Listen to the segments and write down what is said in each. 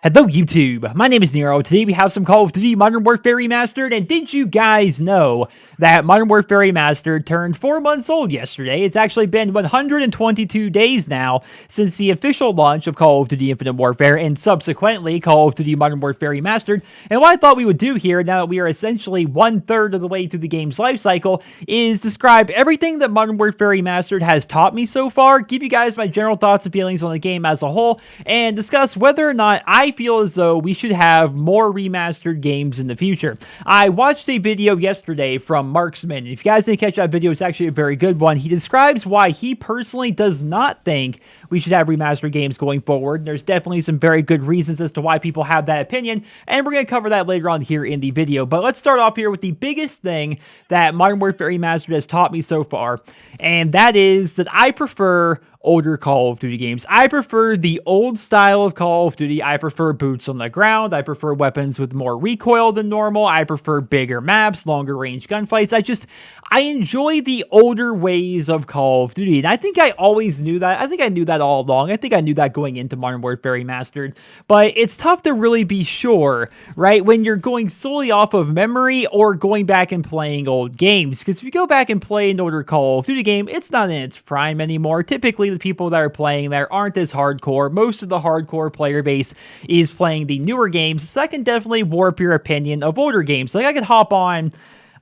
Hello YouTube, my name is Nero. Today we have some Call of Duty Modern Warfare Remastered, and did you guys know that Modern Warfare Remastered turned 4 months old yesterday? It's actually been 122 days now since the official launch of Call of Duty Infinite Warfare, and subsequently Call of Duty Modern Warfare Remastered. And what I thought we would do here, now that we are essentially 1/3 of the way through the game's life cycle, is describe everything that Modern Warfare Remastered has taught me so far, give you guys my general thoughts and feelings on the game as a whole, and discuss whether or not I feel as though we should have more remastered games in the future. I watched a video yesterday from Marksman. If you guys didn't catch that video, it's actually a very good one. He describes why he personally does not think we should have remastered games going forward. There's definitely some very good reasons as to why people have that opinion, and we're going to cover that later on here in the video. But let's start off here with the biggest thing that Modern Warfare Remastered has taught me so far, and that is that I prefer older Call of Duty games. I prefer the old style of Call of Duty. I prefer boots on the ground. I prefer weapons with more recoil than normal. I prefer bigger maps, longer range gunfights. I enjoy the older ways of Call of Duty, and I think I always knew that. I think I knew that all along. I think I knew that going into Modern Warfare Remastered, but it's tough to really be sure, right, when you're going solely off of memory or going back and playing old games, because if you go back and play an older Call of Duty game, it's not in its prime anymore. Typically, the people that are playing there aren't as hardcore. Most of the hardcore player base is playing the newer games, so that can definitely warp your opinion of older games. Like, I could hop on,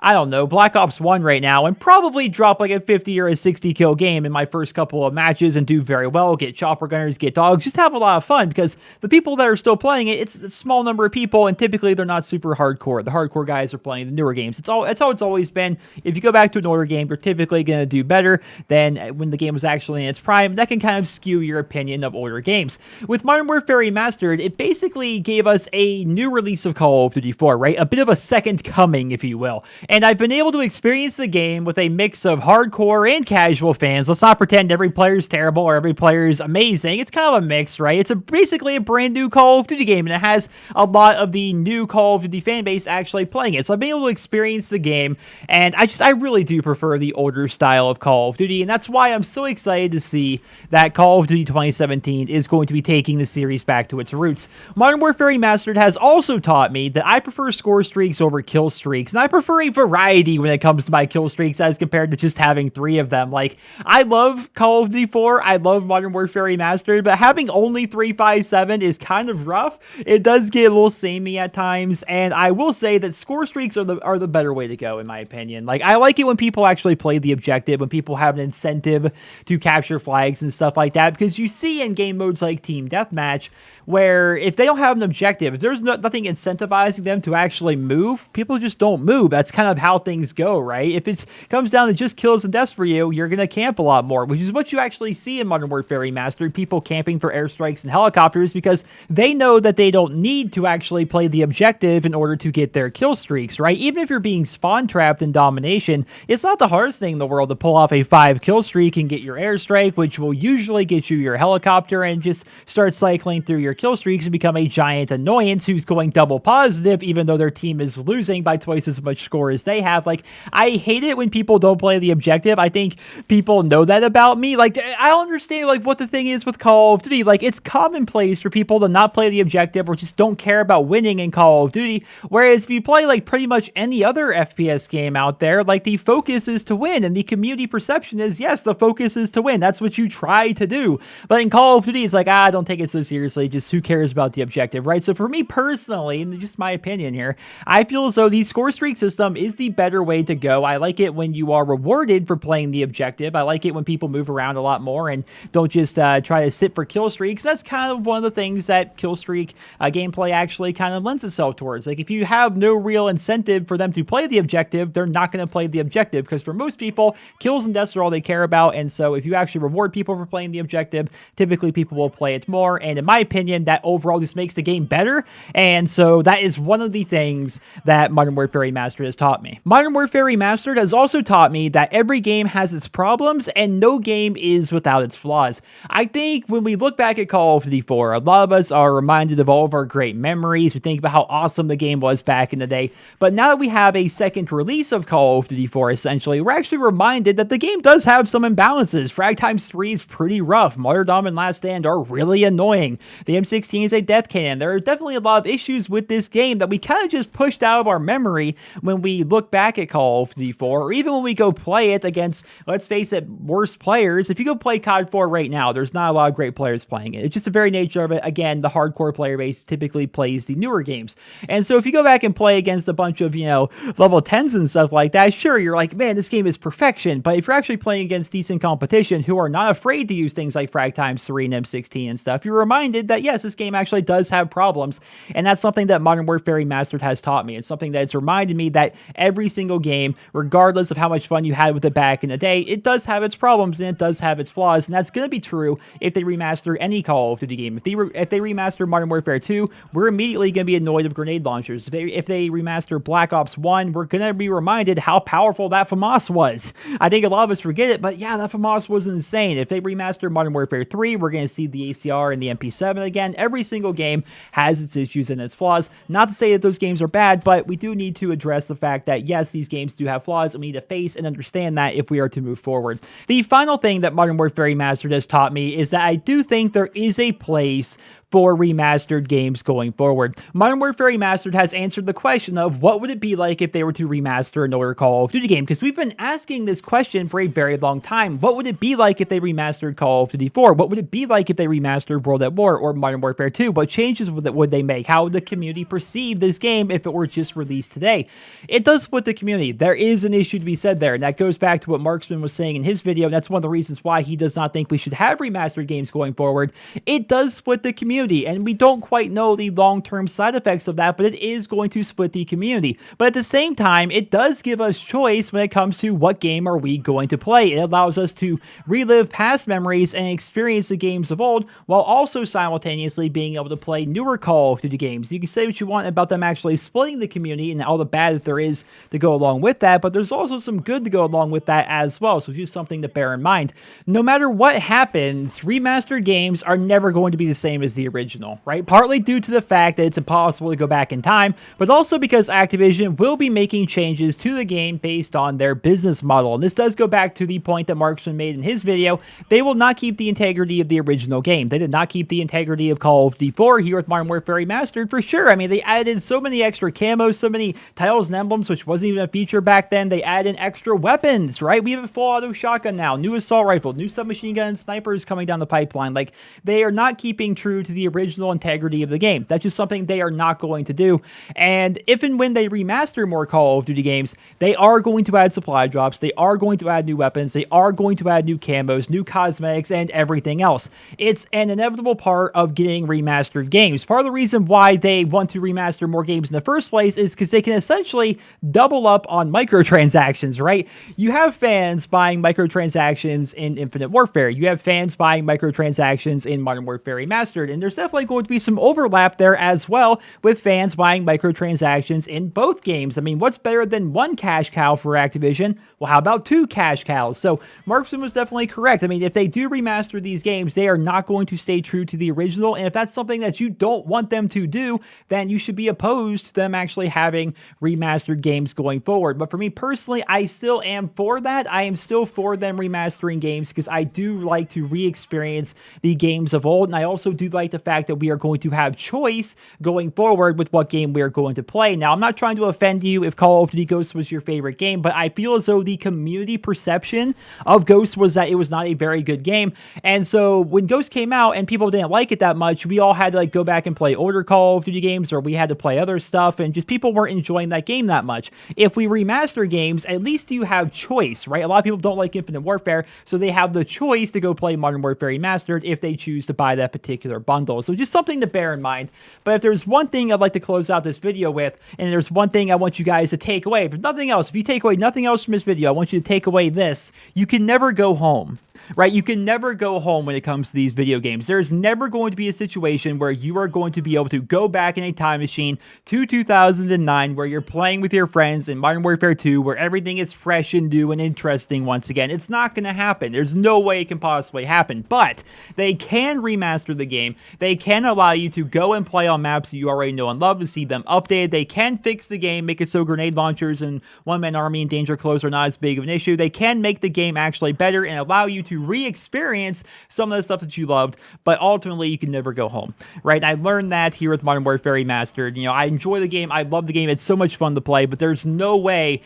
I don't know, Black Ops 1 right now and probably drop like a 50 or a 60 kill game in my first couple of matches and do very well, get chopper gunners, get dogs, just have a lot of fun, because the people that are still playing it, it's a small number of people, and typically they're not super hardcore. The hardcore guys are playing the newer games. That's how it's always been. If you go back to an older game, you're typically going to do better than when the game was actually in its prime. That can kind of skew your opinion of older games. With Modern Warfare Remastered, it basically gave us a new release of Call of Duty 4, right? A bit of a second coming, if you will. And I've been able to experience the game with a mix of hardcore and casual fans. Let's not pretend every player is terrible or every player is amazing. It's kind of a mix, right? It's basically a brand new Call of Duty game, and it has a lot of the new Call of Duty fan base actually playing it. So I've been able to experience the game, and I really do prefer the older style of Call of Duty, and that's why I'm so excited to see that Call of Duty 2017 is going to be taking the series back to its roots. Modern Warfare Remastered has also taught me that I prefer score streaks over kill streaks, and I prefer a variety when it comes to my kill streaks as compared to just having 3 of them. Like, I love Call of Duty 4, I love Modern Warfare Remastered, but having only 357 is kind of rough. It does get a little samey at times, and I will say that score streaks are the better way to go, in my opinion. Like, I like it when people actually play the objective, when people have an incentive to capture flags and stuff like that, because you see in game modes like Team Deathmatch, where if they don't have an objective, if there's nothing incentivizing them to actually move, people just don't move. That's kind of how things go, right? If it comes down to just kills and deaths for you, you're going to camp a lot more, which is what you actually see in Modern Warfare Remastered, people camping for airstrikes and helicopters, because they know that they don't need to actually play the objective in order to get their kill streaks, right? Even if you're being spawn trapped in domination, it's not the hardest thing in the world to pull off a 5 kill streak and get your airstrike, which will usually get you your helicopter, and just start cycling through your kill streaks and become a giant annoyance who's going double positive even though their team is losing by twice as much score as they have. Like, I hate it when people don't play the objective. I think people know that about me. Like, I don't understand, like, what the thing is with Call of Duty. Like, it's commonplace for people to not play the objective or just don't care about winning in Call of Duty, whereas if you play, like, pretty much any other FPS game out there, like, the focus is to win, and the community perception is, yes, the focus is to win. That's what you try to do. But in Call of Duty, it's like, don't take it so seriously. Just who cares about the objective, right? So for me personally, and just my opinion here, I feel as though the score streak system is the better way to go. I like it when you are rewarded for playing the objective. I like it when people move around a lot more and don't just try to sit for kill streaks. That's kind of one of the things that kill streak gameplay actually kind of lends itself towards. Like, if you have no real incentive for them to play the objective, they're not going to play the objective, because for most people, kills and deaths are all they care about. And so if you actually reward people for playing the objective, typically people will play it more. And in my opinion, that overall just makes the game better. And so that is one of the things that Modern Warfare Remastered has taught taught me? Modern Warfare Remastered has also taught me that every game has its problems and no game is without its flaws. I think when we look back at Call of Duty 4, a lot of us are reminded of all of our great memories. We think about how awesome the game was back in the day. But now that we have a second release of Call of Duty 4, essentially, we're actually reminded that the game does have some imbalances. Frag Times 3 is pretty rough. Martyrdom and Last Stand are really annoying. The M16 is a death cannon. There are definitely a lot of issues with this game that we kind of just pushed out of our memory when we look back at Call of Duty 4, or even when we go play it against, let's face it, worse players. If you go play COD 4 right now, there's not a lot of great players playing it. It's just the very nature of it. Again, the hardcore player base typically plays the newer games. And so if you go back and play against a bunch of, level 10s and stuff like that, sure, you're like, man, this game is perfection. But if you're actually playing against decent competition who are not afraid to use things like Frag Times 3 and M16 and stuff, you're reminded that, yes, this game actually does have problems. And that's something that Modern Warfare Remastered has taught me. It's something that's reminded me that every single game, regardless of how much fun you had with it back in the day, it does have its problems and it does have its flaws. And that's going to be true if they remaster any Call of Duty game. If they remaster Modern Warfare 2, we're immediately going to be annoyed of grenade launchers. If they remaster Black Ops 1, we're going to be reminded how powerful that FAMAS was. I think a lot of us forget it, but yeah, that FAMAS was insane. If they remaster Modern Warfare 3, we're going to see the ACR and the MP7 again. Every single game has its issues and its flaws. Not to say that those games are bad, but we do need to address the fact that yes, these games do have flaws, and we need to face and understand that if we are to move forward. The final thing that Modern Warfare Remastered has taught me is that I do think there is a place for remastered games going forward. Modern Warfare Remastered has answered the question of what would it be like if they were to remaster an older Call of Duty game, because we've been asking this question for a very long time. What would it be like if they remastered Call of Duty 4? What would it be like if they remastered World at War or Modern Warfare 2? What changes would they make? How would the community perceive this game if it were just released today? It does split the community. There is an issue to be said there, and that goes back to what Marksman was saying in his video, and that's one of the reasons why he does not think we should have remastered games going forward. It does split the community, and we don't quite know the long-term side effects of that, but it is going to split the community. But at the same time, it does give us choice when it comes to what game are we going to play. It allows us to relive past memories and experience the games of old, while also simultaneously being able to play newer Call of Duty games. You can say what you want about them actually splitting the community and all the bad that there is to go along with that, but there's also some good to go along with that as well, so it's just something to bear in mind. No matter what happens, remastered games are never going to be the same as the original, right? Partly due to the fact that it's impossible to go back in time, but also because Activision will be making changes to the game based on their business model. And this does go back to the point that Marksman made in his video. They will not keep the integrity of the original game. They did not keep the integrity of Call of Duty 4 here with Modern Warfare Remastered for sure. I mean, they added so many extra camos, so many titles and emblems, which wasn't even a feature back then. They added in extra weapons, right? We have a full auto shotgun now, new assault rifle, new submachine gun, snipers coming down the pipeline. Like, they are not keeping true to the original integrity of the game. That's just something they are not going to do. And if and when they remaster more Call of Duty games, they are going to add supply drops, they are going to add new weapons, they are going to add new camos, new cosmetics, and everything else. It's an inevitable part of getting remastered games. Part of the reason why they want to remaster more games in the first place is because they can essentially double up on microtransactions, right? You have fans buying microtransactions in Infinite Warfare. You have fans buying microtransactions in Modern Warfare Remastered, and there's definitely going to be some overlap there as well with fans buying microtransactions in both games. I mean, what's better than one cash cow for Activision? Well, how about two cash cows? So Markson was definitely correct. I mean, if they do remaster these games, they are not going to stay true to the original, and if that's something that you don't want them to do, then you should be opposed to them actually having remastered games going forward. But for me personally, I still am for that. I am still for them remastering games because I do like to re-experience the games of old, and I also do like the fact that we are going to have choice going forward with what game we are going to play. Now, I'm not trying to offend you if Call of Duty Ghosts was your favorite game, but I feel as though the community perception of Ghosts was that it was not a very good game. And so when Ghosts came out and people didn't like it that much, we all had to go back and play older Call of Duty games, or we had to play other stuff, and just people weren't enjoying that game that much. If we remaster games, at least you have choice, right? A lot of people don't like Infinite Warfare, so they have the choice to go play Modern Warfare Remastered if they choose to buy that particular bundle. So just something to bear in mind. But if there's one thing I'd like to close out this video with, and there's one thing I want you guys to take away, if nothing else, if you take away nothing else from this video, I want you to take away this: you can never go home. right? You can never go home when it comes to these video games. There's never going to be a situation where you are going to be able to go back in a time machine to 2009 where you're playing with your friends in Modern Warfare 2 where everything is fresh and new and interesting once again. It's not going to happen. There's no way it can possibly happen, but they can remaster the game. They can allow you to go and play on maps that you already know and love, to see them updated. They can fix the game, make it so grenade launchers and one-man army and danger close are not as big of an issue. They can make the game actually better and allow you to re-experience some of the stuff that you loved, but ultimately you can never go home, right? I learned that here with Modern Warfare Remastered. You know, I enjoy the game. I love the game. It's so much fun to play, but there's no way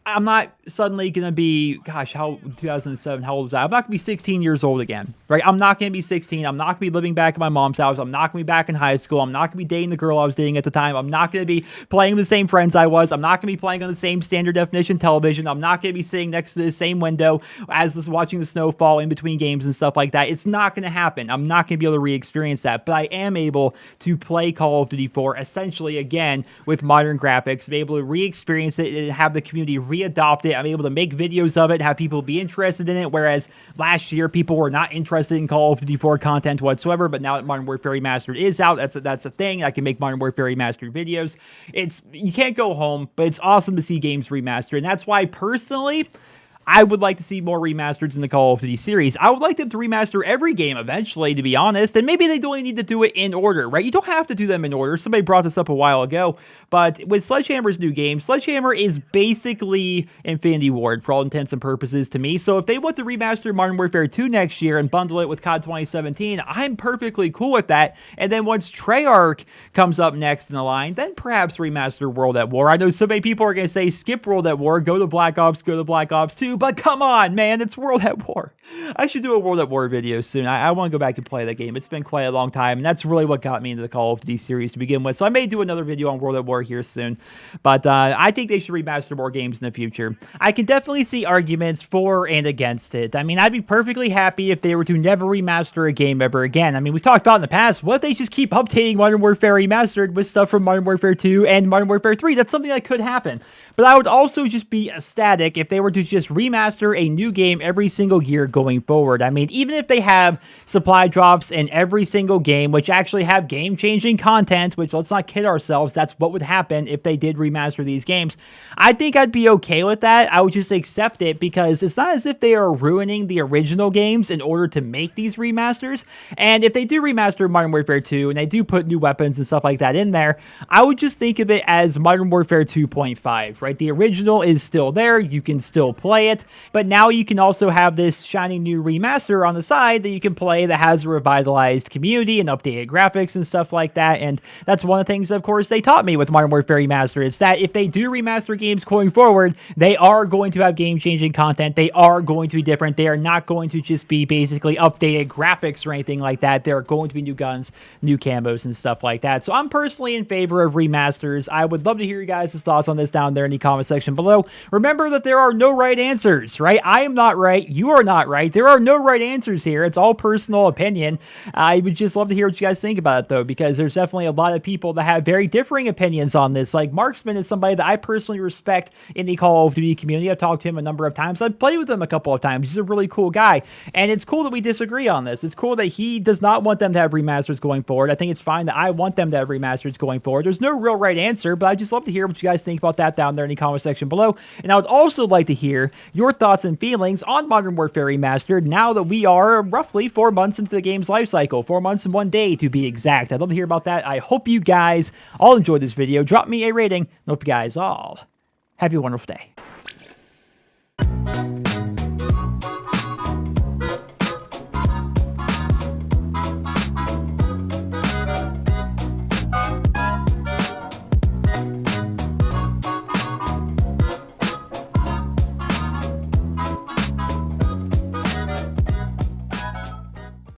I'm not suddenly going to be, gosh, 2007, how old was I? I'm not going to be 16 years old again, right? I'm not going to be 16. I'm not going to be living back at my mom's house. I'm not going to be back in high school. I'm not going to be dating the girl I was dating at the time. I'm not going to be playing with the same friends I was. I'm not going to be playing on the same standard definition television. I'm not going to be sitting next to the same window as this, watching the snow fall in between games and stuff like that. It's not going to happen. I'm not going to be able to re-experience that, but I am able to play Call of Duty 4 essentially again with modern graphics, be able to re-experience it and have the community re-adopt it. I'm able to make videos of it, have people be interested in it, whereas last year people were not interested in Call of Duty 4 content whatsoever, but now that Modern Warfare Remastered is out, that's a thing. I can make Modern Warfare Remastered videos. You can't go home, but it's awesome to see games remastered, and that's why personally I would like to see more remasters in the Call of Duty series. I would like them to remaster every game eventually, to be honest, and maybe they don't need to do it in order, right? You don't have to do them in order. Somebody brought this up a while ago, but with Sledgehammer's new game, Sledgehammer is basically Infinity Ward for all intents and purposes to me. So if they want to remaster Modern Warfare 2 next year and bundle it with COD 2017, I'm perfectly cool with that. And then once Treyarch comes up next in the line, then perhaps remaster World at War. I know so many people are going to say skip World at War, go to Black Ops, go to Black Ops 2, but come on, man, it's World at War. I should do a World at War video soon. I want to go back and play that game. It's been quite a long time, and that's really what got me into the Call of Duty series to begin with. So I may do another video on World at War here soon, but I think they should remaster more games in the future. I can definitely see arguments for and against it. I mean, I'd be perfectly happy if they were to never remaster a game ever again. I mean, we talked about in the past, what if they just keep updating Modern Warfare Remastered with stuff from Modern Warfare 2 and Modern Warfare 3? That's something that could happen. But I would also just be ecstatic if they were to just remaster a new game every single year going forward. I mean, even if they have supply drops in every single game, which actually have game-changing content, which, let's not kid ourselves, that's what would happen if they did remaster these games. I think I'd be okay with that. I would just accept it because it's not as if they are ruining the original games in order to make these remasters. And if they do remaster Modern Warfare 2 and they do put new weapons and stuff like that in there, I would just think of it as Modern Warfare 2.5, right? The original is still there. You can still play it, but now you can also have this shiny new remaster on the side that you can play that has a revitalized community and updated graphics and stuff like that. And that's one of the things, of course, they taught me with Modern Warfare Remastered. It's that if they do remaster games going forward, they are going to have game-changing content. They are going to be different. They are not going to just be basically updated graphics or anything like that. There are going to be new guns, new camos, and stuff like that. So I'm personally in favor of remasters. I would love to hear you guys' thoughts on this down there in the comment section below. Remember that there are no right answers, right? I am not right. You are not right. There are no right answers here. It's all personal opinion. I would just love to hear what you guys think about it, though, because there's definitely a lot of people that have very differing opinions on this. Like, Marksman is somebody that I personally respect in the Call of Duty community. I've talked to him a number of times. I've played with him a couple of times. He's a really cool guy, and it's cool that we disagree on this. It's cool that he does not want them to have remasters going forward. I think it's fine that I want them to have remasters going forward. There's no real right answer, but I'd just love to hear what you guys think about that down there in the comment section below. And I would also like to hear your thoughts and feelings on Modern Warfare Remastered now that we are roughly 4 months into the game's life cycle. 4 months and 1 day to be exact. I'd love to hear about that. I hope you guys all enjoyed this video. Drop me a rating. I hope you guys all have a wonderful day.